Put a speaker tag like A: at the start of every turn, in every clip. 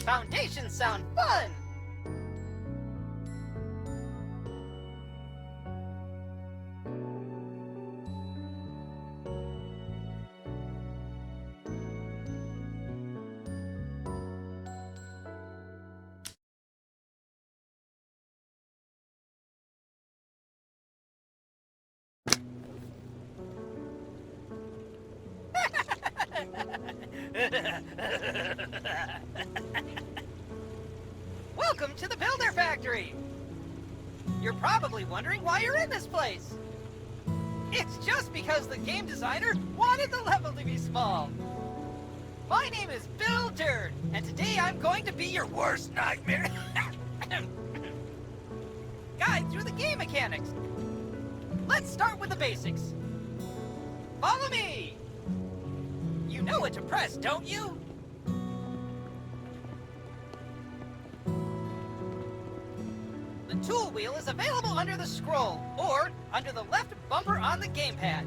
A: Foundations sound fun! Welcome to the Builder Factory! You're probably wondering why you're in this place. It's just because the game designer wanted the level to be small. My name is Builder, and today I'm going to be your worst nightmare. Guide through the game mechanics. Let's start with the basics. Follow me! You know what to press, don't you? The tool wheel is available under the scroll, or under the left bumper on the gamepad.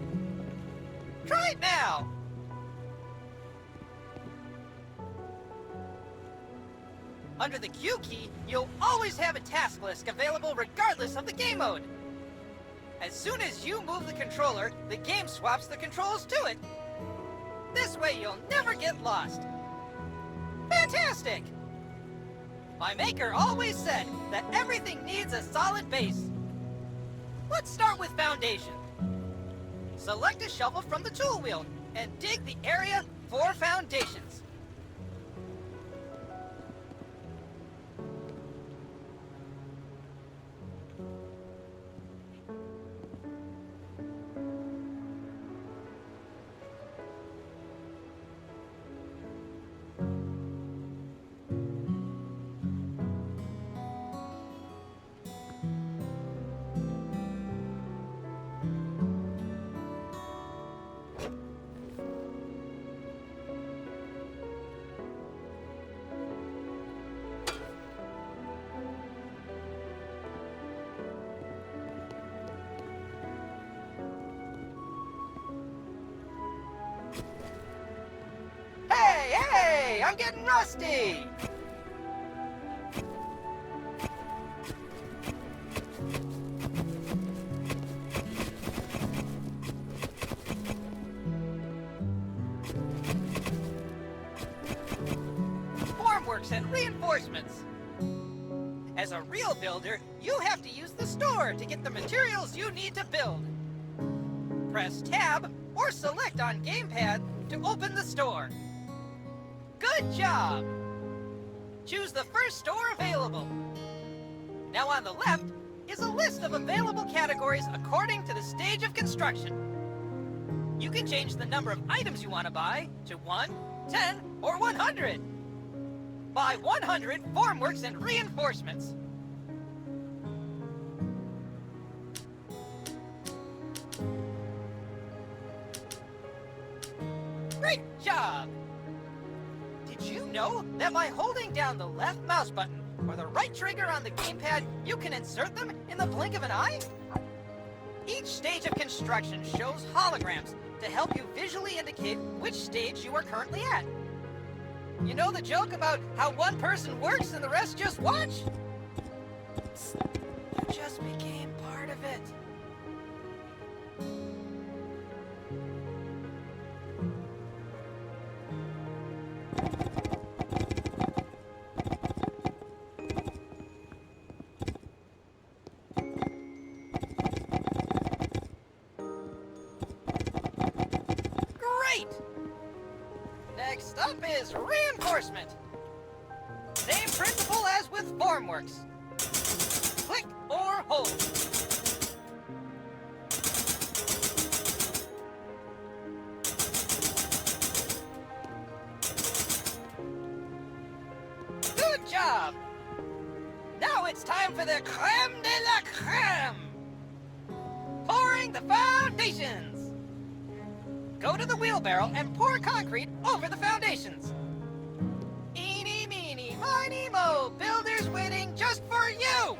A: Try it now! Under the Q key, you'll always have a task list available regardless of the game mode. As soon as you move the controller, the game swaps the controls to it. This way you'll never get lost. Fantastic! My maker always said that everything needs a solid base. Let's start with foundation. Select a shovel from the tool wheel and dig the area for foundations. Hey, I'm getting rusty! Formworks and reinforcements. As a real builder, you have to use the store to get the materials you need to build. Press Tab or select on gamepad to open the store. Good job! Choose the first store available. Now on the left is a list of available categories according to the stage of construction. You can change the number of items you want to buy to 1, 10, or 100. Buy 100 formworks and reinforcements. Great job! Did you know that by holding down the left mouse button or the right trigger on the gamepad, you can insert them in the blink of an eye? Each stage of construction shows holograms to help you visually indicate which stage you are currently at. You know the joke about how one person works and the rest just watch? You just became part of it. Great! Next up is reinforcement. Same principle as with formworks. Click or hold. Good job! Now it's time for the creme de la creme! Pouring the foundations! Go to the wheelbarrow and pour concrete over the foundations. Eeny, meeny, miny, mo, builders waiting just for you!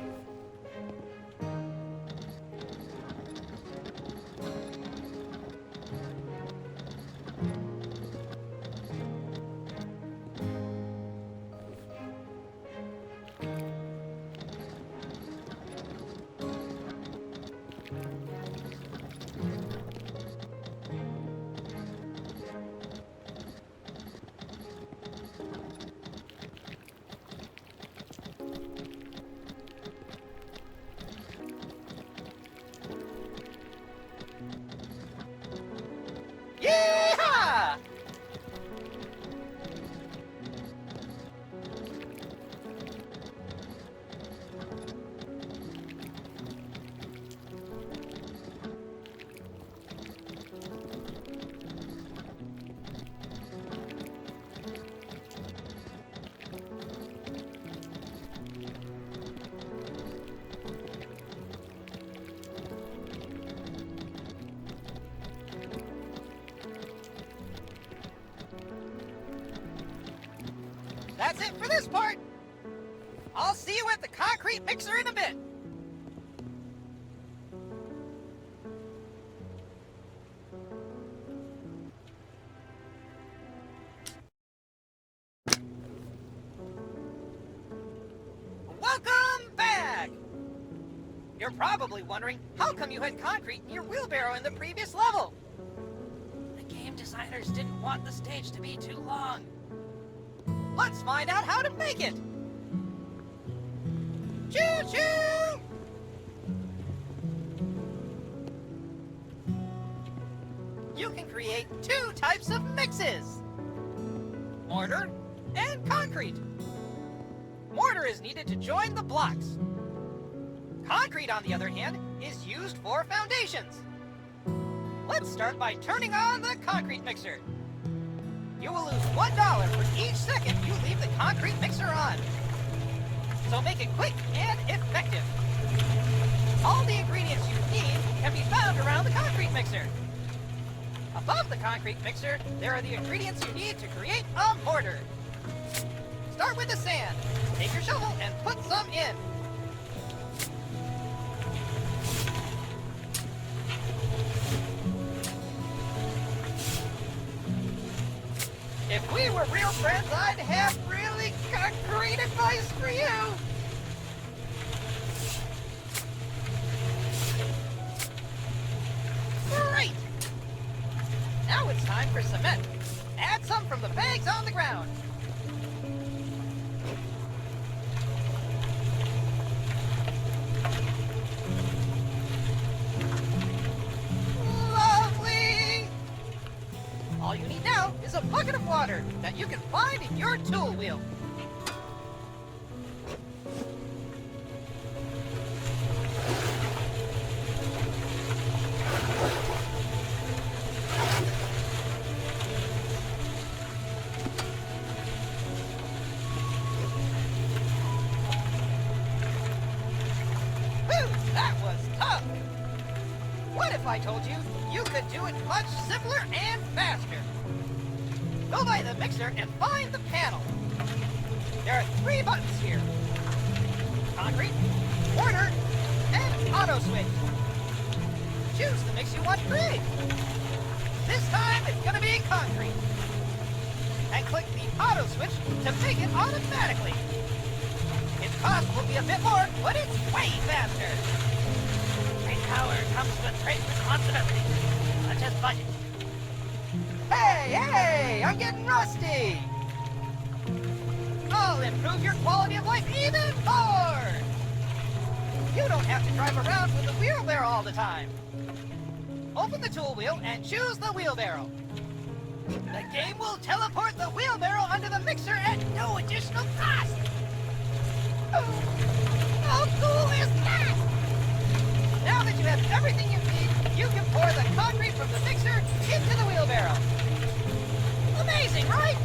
A: That's it for this part. I'll see you at the concrete mixer in a bit. Welcome back! You're probably wondering, how come you had concrete in your wheelbarrow in the previous level? The game designers didn't want the stage to be too long. Let's find out how to make it! Choo-choo! You can create two types of mixes. Mortar and concrete. Mortar is needed to join the blocks. Concrete, on the other hand, is used for foundations. Let's start by turning on the concrete mixer. You will lose $1 for each second you leave the concrete mixer on. So make it quick and effective. All the ingredients you need can be found around the concrete mixer. Above the concrete mixer, there are the ingredients you need to create a mortar. Start with the sand. Take your shovel and put some in. If we were real friends, I'd have really concrete advice for you. Great! Now it's time for cement. Add some from the bags on the ground. Lovely! All you need now is a bucket of water that you can find in your tool wheel. That was tough! What if I told you you could do it much simpler and faster? Go by the mixer and find the panel. There are 3 buttons here. Concrete, mortar, and auto switch. Choose the mix you want to create. This time it's going to be concrete. And click the auto switch to make it automatically. Its cost will be a bit more, but it's way faster. Great power comes with great responsibility, such as budget. Hey, I'm getting rusty. I'll improve your quality of life even more. You don't have to drive around with the wheelbarrow all the time. Open the tool wheel and choose the wheelbarrow. The game will teleport the wheelbarrow under the mixer at no additional cost. How cool is that? Now that you have everything you need, you can pour the concrete from the mixer into the wheelbarrow. Amazing, right?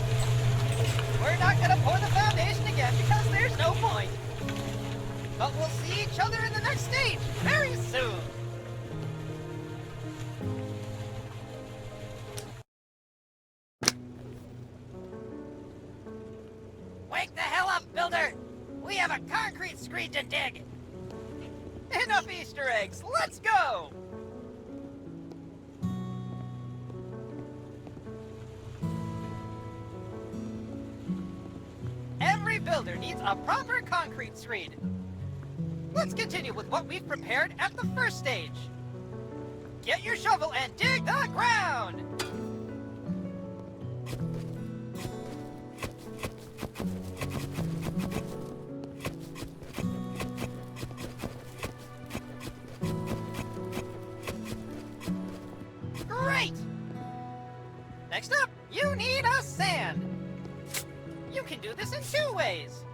A: We're not going to pour the foundation again because there's no point. But we'll see each other in the next stage very soon. Wake the hell up, builder! We have a concrete screed to dig! Enough Easter eggs, let's go! Every builder needs a proper concrete screed. Let's continue with what we've prepared at the first stage. Get your shovel and dig the ground! Great! Next up, you need a sand. You can do this in 2 ways.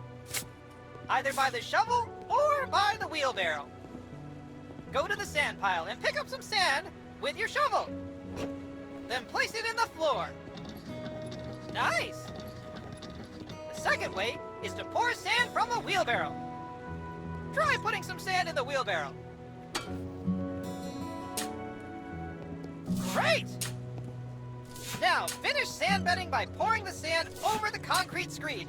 A: Either by the shovel or by the wheelbarrow. Go to the sand pile and pick up some sand with your shovel. Then place it in the floor. Nice! The second way is to pour sand from a wheelbarrow. Try putting some sand in the wheelbarrow. Great! Now, finish sand bedding by pouring the sand over the concrete screed.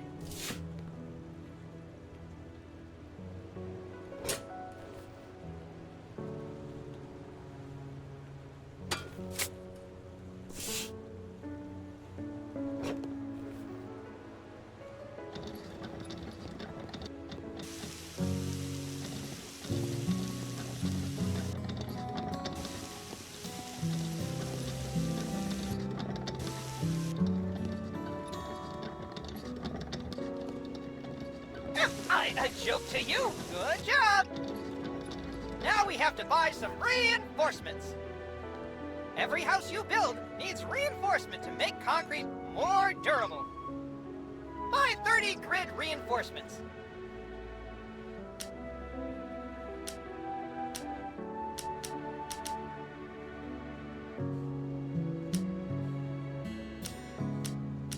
A: A joke to you. Good job. Now we have to buy some reinforcements. Every house you build needs reinforcement to make concrete more durable. Buy 30 grid reinforcements.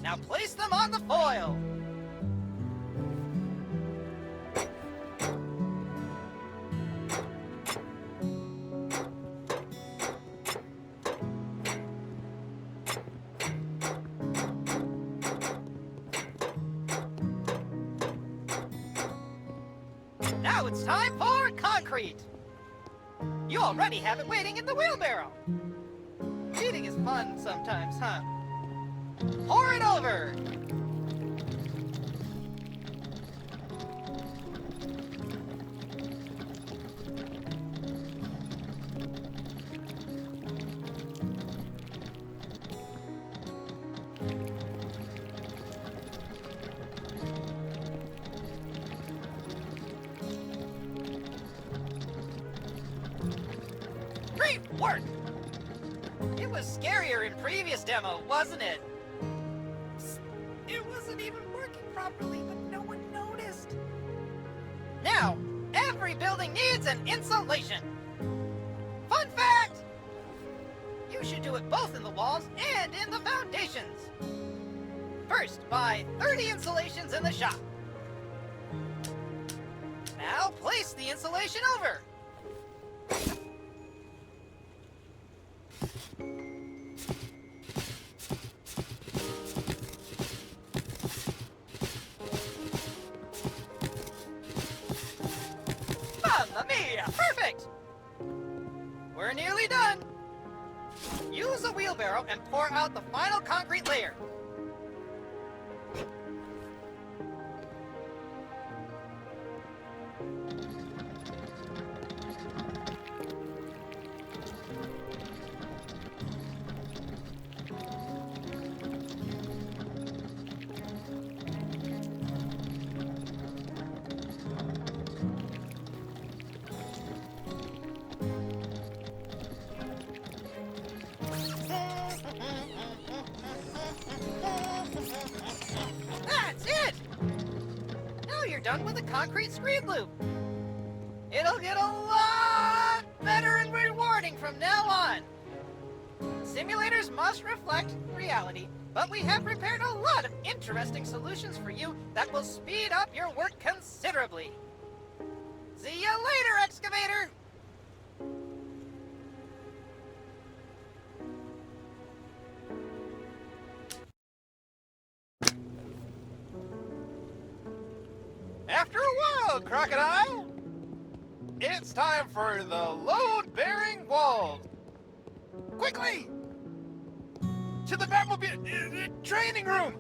A: Now place them on the foil. Now it's time for concrete. You already have it waiting in the wheelbarrow. Cheating is fun sometimes, huh? Pour it over. Great work! It was scarier in previous demo, wasn't it? It wasn't even working properly, but no one noticed. Now, every building needs an insulation. Fun fact! You should do it both in the walls and in the foundations. First, buy 30 insulations in the shop. Now, place the insulation over. Mamma mia! Perfect! We're nearly done. Use a wheelbarrow and pour out the final concrete layer. That's it! Now you're done with the concrete screed loop. It'll get a lot better and rewarding from now on. Simulators must reflect reality, but we have prepared a lot of interesting solutions for you that will speed up your work considerably. See you later, excavator! After a while, Crocodile, it's time for the load-bearing wall. Quickly! To the Batmobile training room!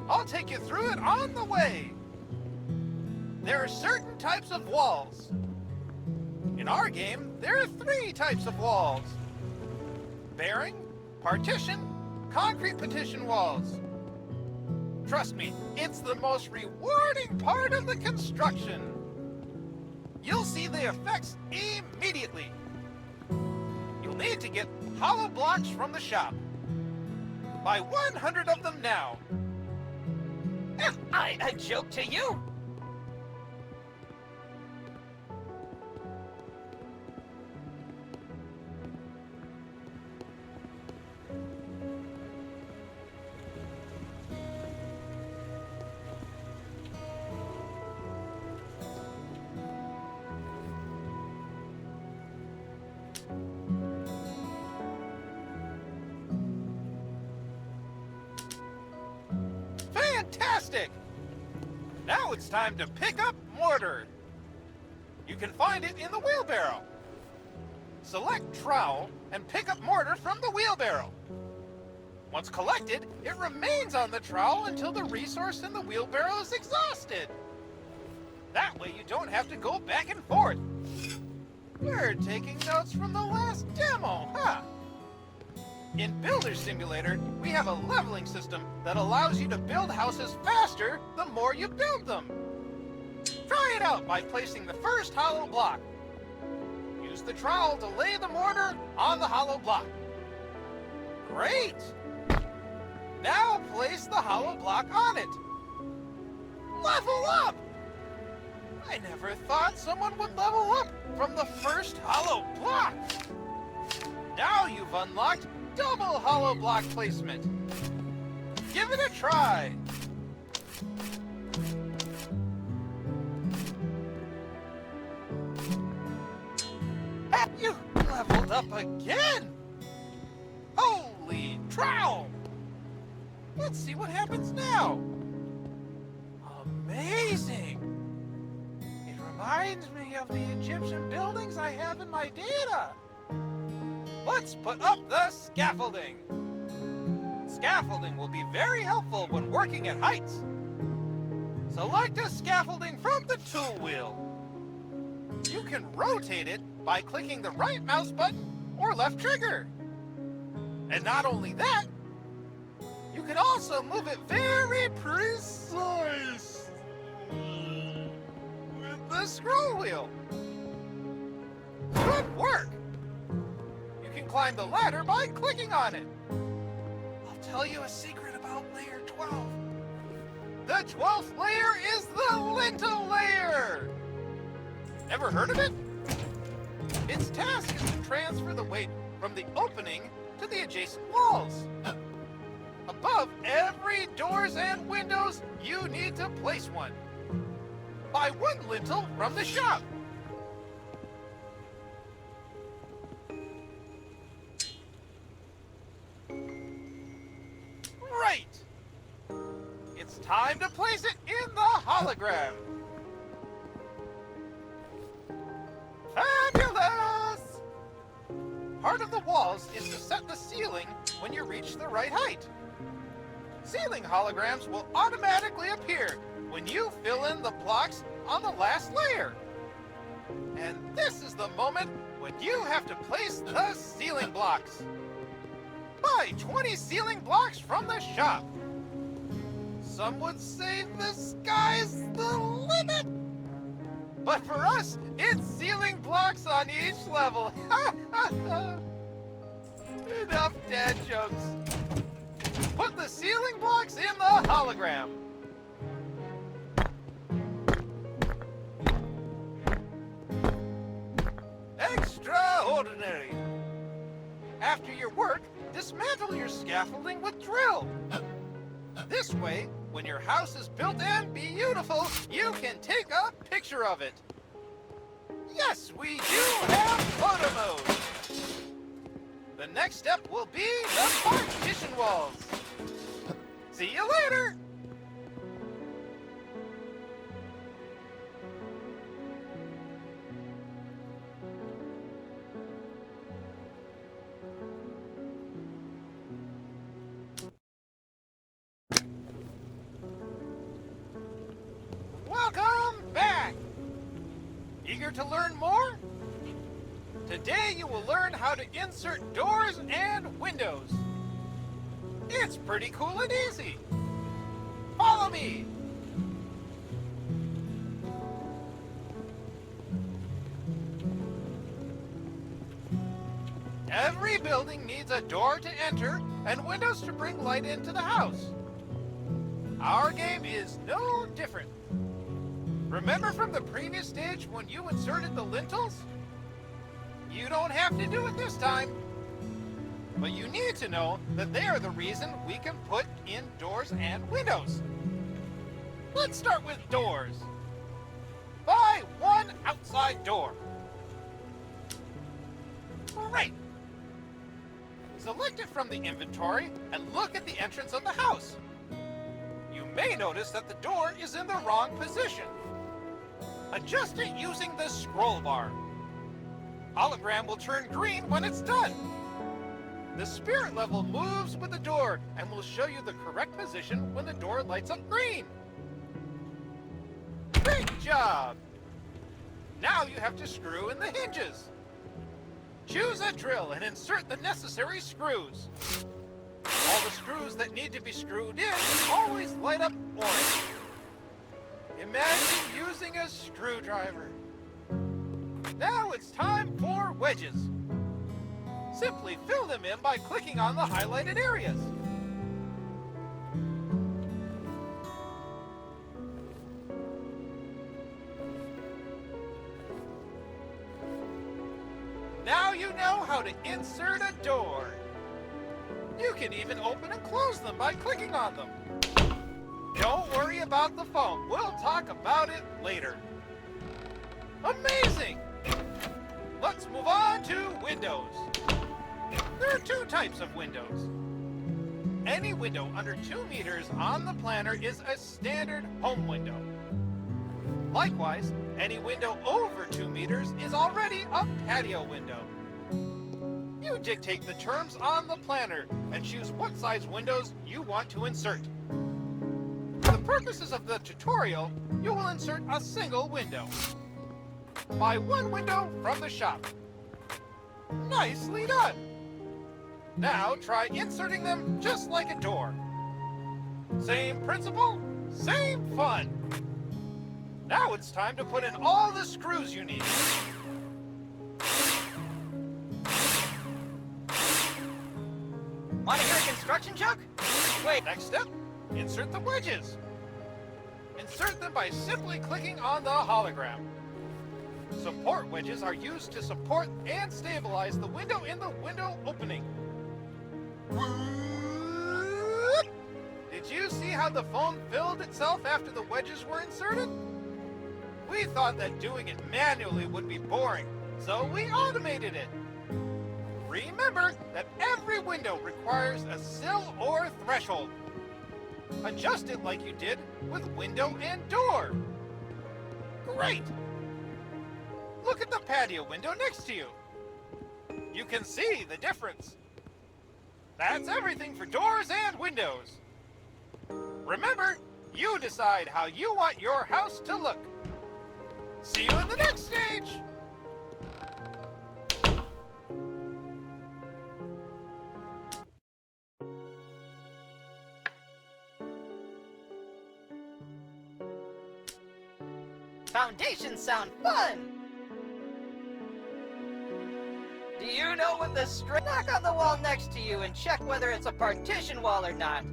A: I'll take you through it on the way. There are certain types of walls. In our game, there are 3 types of walls. Bearing, partition, concrete partition walls. Trust me, it's the most rewarding part of the construction. You'll see the effects immediately. You'll need to get hollow blocks from the shop. Buy 100 of them now. A joke to you? Fantastic!
B: Now it's time to pick up Mortar. You can find it in the wheelbarrow. Select Trowel and pick up Mortar from the wheelbarrow. Once collected, it remains on the trowel until the resource in the wheelbarrow is exhausted. That way you don't have to go back and forth. You're taking notes from the last demo, huh? In Builder Simulator, we have a leveling system that allows you to build houses faster the more you build them. Try it out by placing the first hollow block. Use the trowel to lay the mortar on the hollow block. Great! Now place the hollow block on it. Level up! I never thought someone would level up from the first hollow block. Now you've unlocked double hollow block placement. Give it a try. You leveled up again! Holy trowel! Let's see what happens now. Amazing! It reminds me of the Egyptian buildings I have in my data. Let's put up the scaffolding. Scaffolding will be very helpful when working at heights. Select a scaffolding from the tool wheel. You can rotate it by clicking the right mouse button or left trigger. And not only that, you can also move it very precise with the scroll wheel. Good work! You can climb the ladder by clicking on it. I'll tell you a secret about layer 12. The 12th layer is the lintel layer. Ever heard of it? Its task is to transfer the weight from the opening to the adjacent walls. Above every doors and windows, you need to place one. Buy one lintel from the shop. Right! It's time to place it in the hologram. Fabulous! Part of the walls is to set the ceiling when you reach the right height. Ceiling holograms will automatically appear when you fill in the blocks on the last layer. And this is the moment when you have to place the ceiling blocks. Buy 20 ceiling blocks from the shop. Some would say the sky's the limit. But for us, it's ceiling blocks on each level. Enough dad jokes. Put the ceiling blocks in the hologram. Extraordinary. After your work, dismantle your scaffolding with drill. This way, when your house is built and beautiful, you can take a picture of it. Yes, we do have photo mode. The next step will be the partition walls. See you later. Welcome back! Eager to learn more? Today you will learn how to insert doors and windows. It's pretty cool and easy. Follow me! Every building needs a door to enter and windows to bring light into the house. Our game is no different. Remember from the previous stage when you inserted the lintels? You don't have to do it this time. But you need to know that they are the reason we can put in doors and windows. Let's start with doors. Buy one outside door. Great. Select it from the inventory and look at the entrance of the house. You may notice that the door is in the wrong position. Adjust it using the scroll bar. Hologram will turn green when it's done. The spirit level moves with the door and will show you the correct position when the door lights up green. Great job! Now you have to screw in the hinges. Choose a drill and insert the necessary screws. All the screws that need to be screwed in always light up orange. Imagine using a screwdriver. Now it's time for wedges. Simply fill them in by clicking on the highlighted areas. Now you know how to insert a door. You can even open and close them by clicking on them. Don't worry about the phone. We'll talk about it later. Amazing! Let's move on to windows. There are two types of windows. Any window under 2 meters on the planner is a standard home window. Likewise, any window over 2 meters is already a patio window. You dictate the terms on the planner and choose what size windows you want to insert. For the purposes of the tutorial, you will insert a single window. Buy one window from the shop. Nicely done! Now try inserting them just like a door. Same principle, same fun. Now it's time to put in all the screws you need.
A: Want to hear a construction joke? Wait.
B: Next step, insert the wedges. Insert them by simply clicking on the hologram. Support wedges are used to support and stabilize the window in the window opening. Did you see how the phone filled itself after the wedges were inserted? We thought that doing it manually would be boring, so we automated it. Remember that every window requires a sill or threshold. Adjust it like you did with window and door. Great! Look at the patio window next to you. You can see the difference. That's everything for doors and windows. Remember, you decide how you want your house to look. See you in the next stage!
A: Foundations sound fun! Do you know what the knock on the wall next to you and check whether it's a partition wall or not?